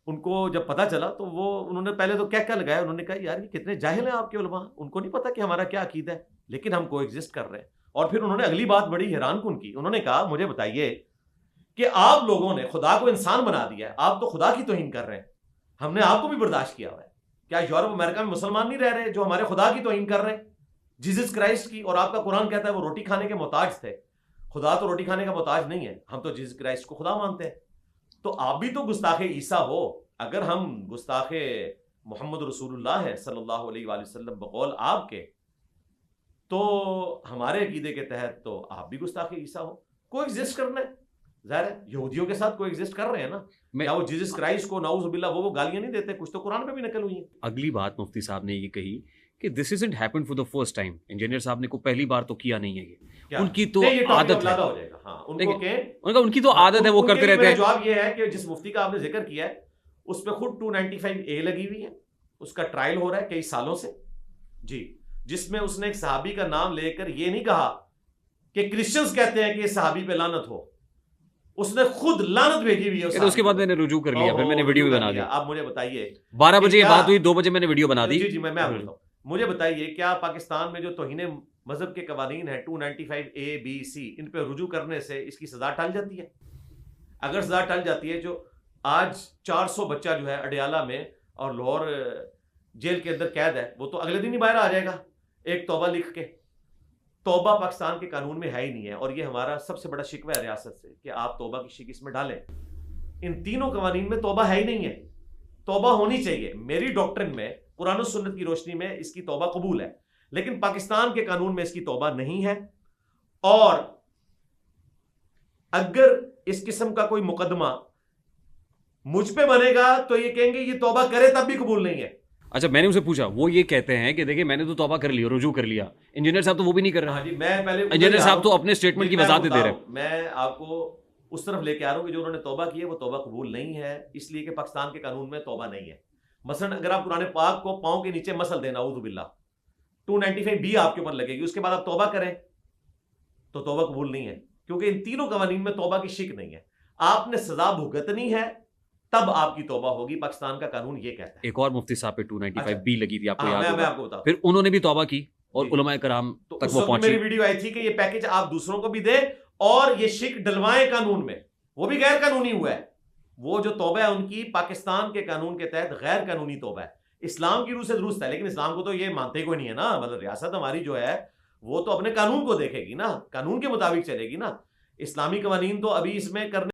ان کو جب پتا چلا تو وہ انہوں نے پہلے تو کیا لگایا, انہوں نے کہا یار یہ کتنے جاہل ہیں آپ کے علماء, ان کو نہیں پتا کہ ہمارا کیا عقیدہ ہے, لیکن ہم کو ایگزسٹ کر رہے ہیں. اور پھر انہوں نے اگلی بات بڑی حیران کن کی, انہوں نے کہا مجھے بتائیے کہ آپ لوگوں نے خدا کو انسان بنا دیا ہے, آپ تو خدا کی توہین کر رہے ہیں, ہم نے آپ کو بھی برداشت کیا ہوا ہے, کیا یورپ امریکہ میں مسلمان نہیں رہ رہے جو ہمارے خدا کی توہین کر رہے ہیں, جیزس کرائسٹ کی, اور آپ کا قرآن کہتا ہے وہ روٹی کھانے کے محتاج تھے, خدا تو روٹی کھانے کا محتاج نہیں ہے, ہم تو جیزس کرائسٹ کو خدا مانتے ہیں. تو آپ بھی تو گستاخ عیسیٰ ہو. اگر ہم گستاخ محمد رسول اللہ ہے صلی اللہ علیہ وآلہ وسلم بقول آپ کے, تو ہمارے عقیدے کے تحت تو آپ بھی گستاخ عیسیٰ ہو. کو ایگزسٹ کرنا ہے, ظاہر ہے یہودیوں کے ساتھ کو ایگزسٹ کر رہے ہیں نا, کیا وہ جیزس کرائسٹ کو نعوذ باللہ وہ گالیاں نہیں دیتے, کچھ تو قرآن پہ بھی نقل ہوئی ہیں. اگلی بات مفتی صاحب نے یہ کہی کہ this isn't happen for the first time, engineer صاحب نے کو پہلی بار تو کیا نہیں ہے, یہ ان کی تو عادت ہے, ان کی تو عادت ہے, وہ کرتے رہتے ہیں. جواب یہ ہے کہ جس مفتی کا آپ نے ذکر کیا ہے اس پہ خود 295A لگی ہوئی ہے, اس کا ٹرائل ہو رہا ہے کئی سالوں سے جی, جس میں اس نے ایک صحابی کا نام لے کر یہ نہیں کہا کہ کرسچنز کہتے ہیں کہ اس صحابی پہ لعنت ہو, اس نے خود لعنت بھیجی ہوئی ہے. اس کے بعد میں نے رجوع کر لیا, پھر میں نے ویڈیو بھی بنا دی. آپ مجھے بتائیے 12 بجے یہ بات ہوئی, 2 بجے میں نے ویڈیو بنا دی. جی میں بولتا ہوں, مجھے بتائیے کیا پاکستان میں جو توہین مذہب کے قوانین ہیں 295A B C, ان پہ رجوع کرنے سے اس کی سزا ٹل جاتی ہے؟ اگر سزا ٹل جاتی ہے, جو آج 400 بچہ جو ہے اڈیالہ میں اور لاہور جیل کے اندر قید ہے, وہ تو اگلے دن ہی باہر آ جائے گا ایک توبہ لکھ کے. توبہ پاکستان کے قانون میں ہے ہی نہیں ہے, اور یہ ہمارا سب سے بڑا شکوہ ہے ریاست سے کہ آپ توبہ کی شک اس میں ڈالیں. ان تینوں قوانین میں توبہ ہے ہی نہیں ہے. توبہ ہونی چاہیے, میری ڈاکٹرن میں قرآن و سنت کی روشنی میں اس کی توبہ قبول ہے, لیکن پاکستان کے قانون میں اس کی توبہ نہیں ہے. اور اگر اس قسم کا کوئی مقدمہ مجھ پہ بنے گا تو یہ کہیں گے یہ توبہ کرے تب بھی قبول نہیں ہے. اچھا, میں نے اسے پوچھا, وہ یہ کہتے ہیں کہ دیکھیں میں نے تو توبہ کر لی, رجوع کر لیا. انجینئر صاحب تو وہ بھی نہیں کر رہے. ہاں جی, میں پہلے انجینئر صاحب تو اپنے اسٹیٹمنٹ کی وضاحت دے رہے ہیں. میں آپ کو اس طرف لے کے آ رہا ہوں کہ جو انہوں نے توبہ کی ہے وہ توبہ قبول نہیں ہے, اس لیے کہ پاکستان کے قانون میں توبہ نہیں ہے. مثلا اگر آپ قرآن پاک کو پاؤں کے نیچے مسل دیں نعوذ باللہ, 295B آپ کے اوپر لگے گی, اس کے بعد آپ توبہ کریں تو توبہ قبول نہیں ہے, کیونکہ ان تینوں قوانین میں توبہ کی شک نہیں ہے. آپ نے سزا بھگتنی ہے تب آپ کی توبہ ہوگی, پاکستان کا قانون یہ کہتا ہے. ایک اور مفتی صاحب پہ 295B لگی تھی, آپ کو یاد میں آپ کو بتاؤں, پھر انہوں نے بھی توبہ کی اور علماء کرام تک وہ پہنچی. میری ویڈیو آئی تھی کہ یہ پیکج آپ دوسروں کو بھی دیں اور یہ شک ڈلوائیں قانون میں, وہ بھی غیر قانونی ہوا ہے. وہ جو توبہ ہے ان کی پاکستان کے قانون کے تحت غیر قانونی توبہ ہے, اسلام کی روح سے درست ہے, لیکن اسلام کو تو یہ مانتے کوئی نہیں ہے نا. مطلب ریاست ہماری جو ہے وہ تو اپنے قانون کو دیکھے گی نا, قانون کے مطابق چلے گی نا. اسلامی قوانین تو ابھی اس میں کرنے